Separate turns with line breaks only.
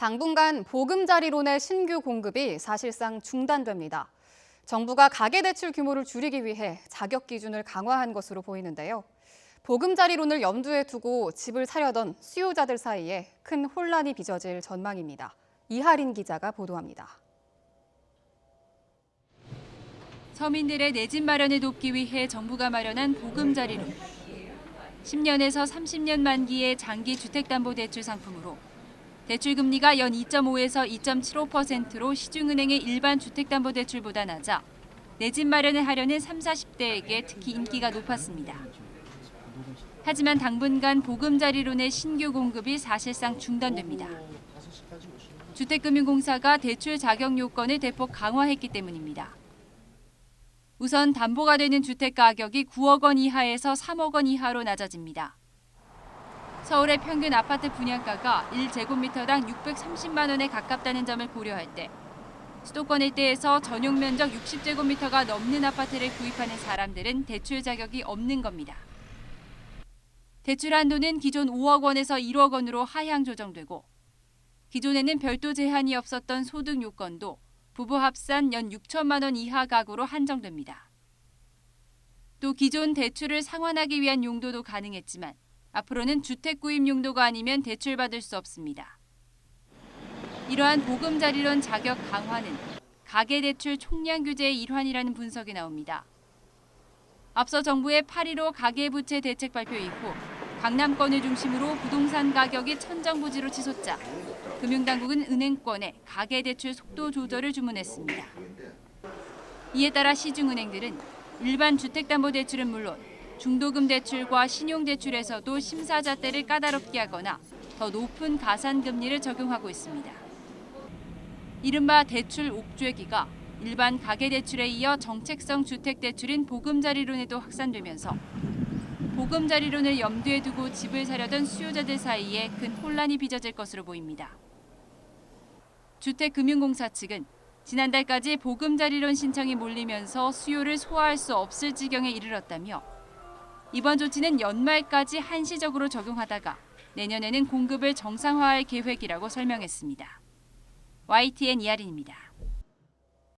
당분간 보금자리론의 신규 공급이 사실상 중단됩니다. 정부가 가계대출 규모를 줄이기 위해 자격 기준을 강화한 것으로 보이는데요. 보금자리론을 염두에 두고 집을 사려던 수요자들 사이에 큰 혼란이 빚어질 전망입니다. 이하린 기자가 보도합니다.
서민들의 내 집 마련을 돕기 위해 정부가 마련한 보금자리론. 10년에서 30년 만기의 장기 주택담보대출 상품으로 대출 금리가 연 2.5에서 2.75%로 시중은행의 일반 주택담보대출보다 낮아 내 집 마련을 하려는 30, 40대에게 특히 인기가 높았습니다. 하지만 당분간 보금자리론의 신규 공급이 사실상 중단됩니다. 주택금융공사가 대출 자격 요건을 대폭 강화했기 때문입니다. 우선 담보가 되는 주택 가격이 9억 원 이하에서 3억 원 이하로 낮아집니다. 서울의 평균 아파트 분양가가 1제곱미터당 630만 원에 가깝다는 점을 고려할 때 수도권 일대에서 전용 면적 60제곱미터가 넘는 아파트를 구입하는 사람들은 대출 자격이 없는 겁니다. 대출 한도는 기존 5억 원에서 1억 원으로 하향 조정되고 기존에는 별도 제한이 없었던 소득 요건도 부부 합산 연 6천만 원 이하 가구로 한정됩니다. 또 기존 대출을 상환하기 위한 용도도 가능했지만 앞으로는 주택 구입 용도가 아니면 대출받을 수 없습니다. 이러한 보금자리론 자격 강화는 가계대출 총량 규제의 일환이라는 분석이 나옵니다. 앞서 정부의 8.15 가계부채 대책 발표 이후 강남권을 중심으로 부동산 가격이 천정부지로 치솟자 금융당국은 은행권에 가계대출 속도 조절을 주문했습니다. 이에 따라 시중은행들은 일반 주택담보대출은 물론 중도금 대출과 신용대출에서도 심사잣대를 까다롭게 하거나 더 높은 가산금리를 적용하고 있습니다. 이른바 대출 옥죄기가 일반 가계대출에 이어 정책성 주택대출인 보금자리론에도 확산되면서 보금자리론을 염두에 두고 집을 사려던 수요자들 사이에 큰 혼란이 빚어질 것으로 보입니다. 주택금융공사 측은 지난달까지 보금자리론 신청이 몰리면서 수요를 소화할 수 없을 지경에 이르렀다며 이번 조치는 연말까지 한시적으로 적용하다가 내년에는 공급을 정상화할 계획이라고 설명했습니다. YTN 이하린입니다.